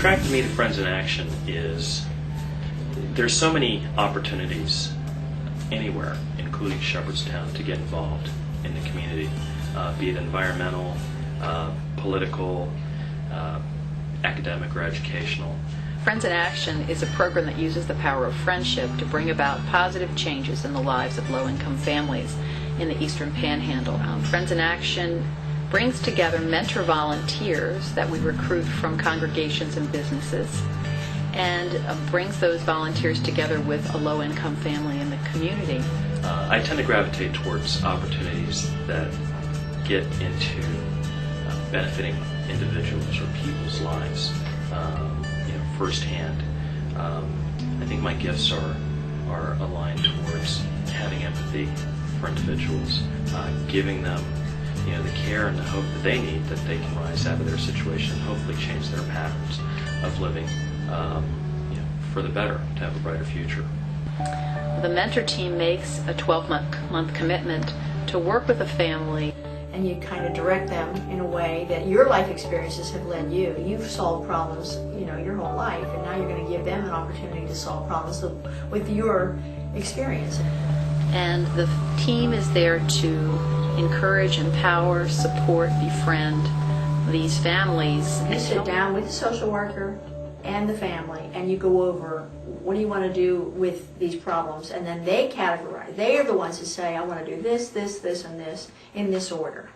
attracted me to Friends in Action is there's so many opportunities anywhere, including Shepherdstown, to get involved in the community, be it environmental, political, academic, or educational. Friends in Action is a program that uses the power of friendship to bring about positive changes in the lives of low-income families in the Eastern Panhandle. Friends in Action brings together mentor volunteers that we recruit from congregations and businesses, and brings those volunteers together with a low-income family in the community. I tend to gravitate towards opportunities that get into benefiting individuals or people's lives firsthand. I think my gifts are aligned towards having empathy for individuals, giving them the care and the hope that they need, that they can rise out of their situation and hopefully change their patterns of living for the better, to have a brighter future. The mentor team makes a 12-month commitment to work with a family. And you kind of direct them in a way that your life experiences have led you. You've solved problems, your whole life, and now you're going to give them an opportunity to solve problems with your experience. And the team is there to encourage, empower, support, befriend these families. You sit down with the social worker and the family, and you go over what do you want to do with these problems, and then they categorize. They are the ones who say, I want to do this, this, this, and this in this order.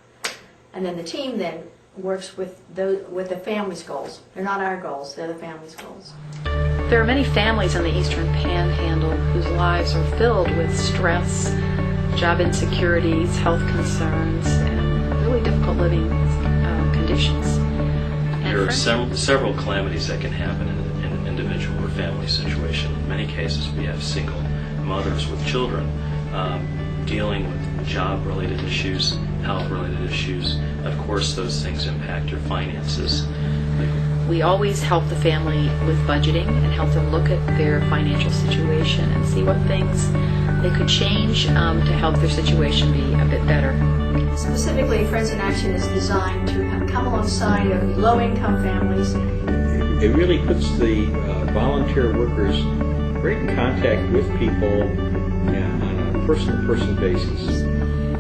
And then the team then works with the family's goals. They're not our goals, they're the family's goals. There are many families in the Eastern Panhandle whose lives are filled with stress, job insecurities, health concerns, and really difficult living conditions. There are several calamities that can happen in an individual or family situation. In many cases, we have single mothers with children dealing with job-related issues, health-related issues. Of course, those things impact your finances. We always help the family with budgeting and help them look at their financial situation and see what things they could change to help their situation be a bit better. Specifically, Friends in Action is designed to come alongside of low-income families. It really puts the volunteer workers right in contact with people on a person-to-person basis.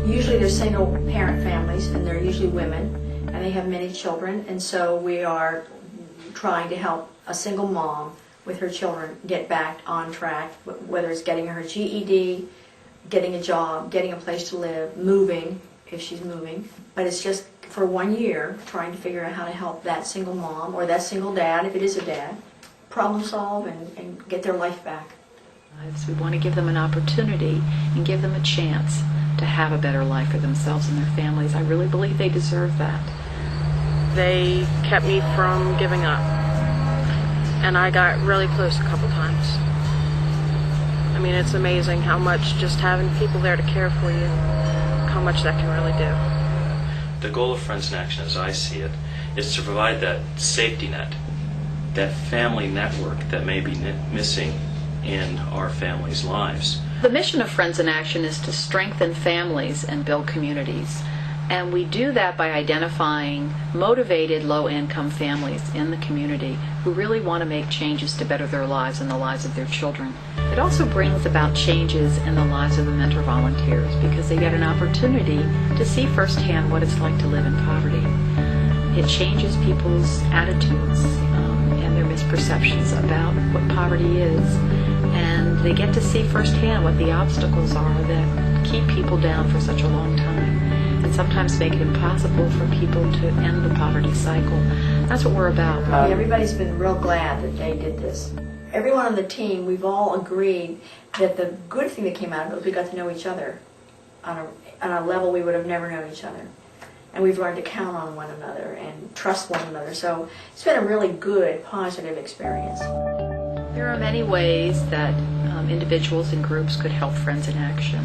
Usually they're single-parent families, and they're usually women, and they have many children, and so we are trying to help a single mom with her children get back on track, whether it's getting her GED, getting a job, getting a place to live, moving, if she's moving. But it's just for 1 year trying to figure out how to help that single mom or that single dad, if it is a dad, problem solve and get their life back. We want to give them an opportunity and give them a chance to have a better life for themselves and their families. I really believe they deserve that. They kept me from giving up, and I got really close a couple times. I mean, it's amazing how much just having people there to care for you, how much that can really do. The goal of Friends in Action, as I see it, is to provide that safety net, that family network that may be missing in our families' lives. The mission of Friends in Action is to strengthen families and build communities. And we do that by identifying motivated low-income families in the community who really want to make changes to better their lives and the lives of their children. It also brings about changes in the lives of the mentor volunteers because they get an opportunity to see firsthand what it's like to live in poverty. It changes people's attitudes and their misperceptions about what poverty is. And they get to see firsthand what the obstacles are that keep people down for such a long time, and sometimes make it impossible for people to end the poverty cycle. That's what we're about. Everybody's been real glad that they did this. Everyone on the team, we've all agreed that the good thing that came out of it was we got to know each other on a level we would have never known each other. And we've learned to count on one another and trust one another. So it's been a really good, positive experience. There are many ways that individuals and groups could help Friends in Action.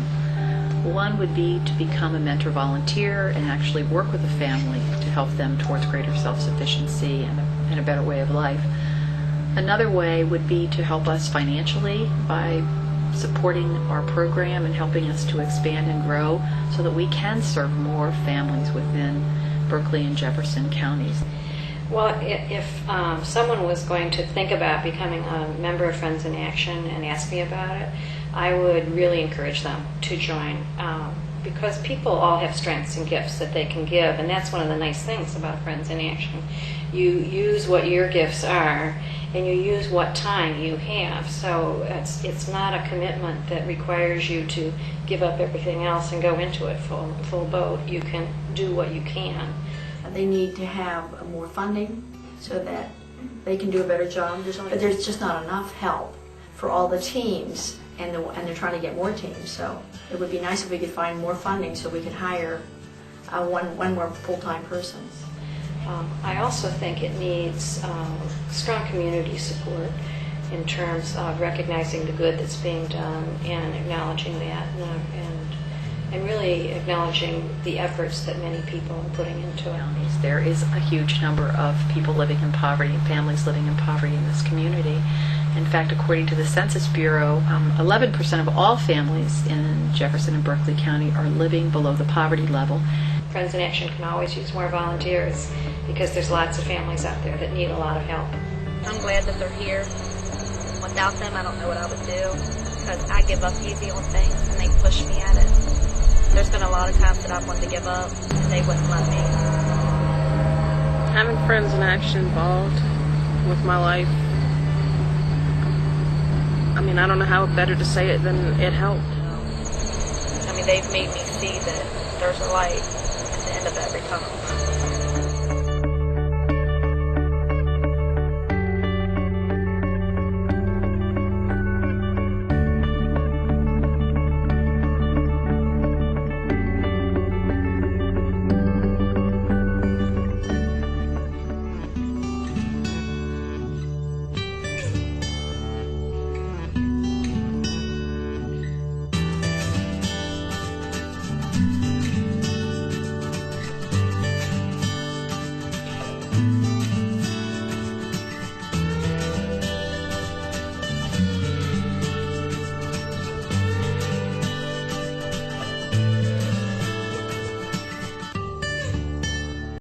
One would be to become a mentor volunteer and actually work with a family to help them towards greater self-sufficiency and a better way of life. Another way would be to help us financially by supporting our program and helping us to expand and grow so that we can serve more families within Berkeley and Jefferson counties. Well, if someone was going to think about becoming a member of Friends in Action and ask me about it, I would really encourage them to join, because people all have strengths and gifts that they can give, and that's one of the nice things about Friends in Action. You use what your gifts are, and you use what time you have. So it's not a commitment that requires you to give up everything else and go into it full boat. You can do what you can. They need to have more funding so that they can do a better job. But there's just not enough help for all the teams, and they're trying to get more teams. So it would be nice if we could find more funding so we could hire one more full-time person. I also think it needs strong community support in terms of recognizing the good that's being done and acknowledging that, and really acknowledging the efforts that many people are putting into it. There is a huge number of people living in poverty, families living in poverty in this community. In fact, according to the Census Bureau, 11% of all families in Jefferson and Berkeley County are living below the poverty level. Friends in Action can always use more volunteers because there's lots of families out there that need a lot of help. I'm glad that they're here. Without them, I don't know what I would do, because I give up easy on things and they push me at it. There's been a lot of times that I've wanted to give up and they wouldn't let me. Having Friends in Action involved with my life, I mean, I don't know how better to say it than it helped. I mean, they've made me see that there's a light at the end of every tunnel.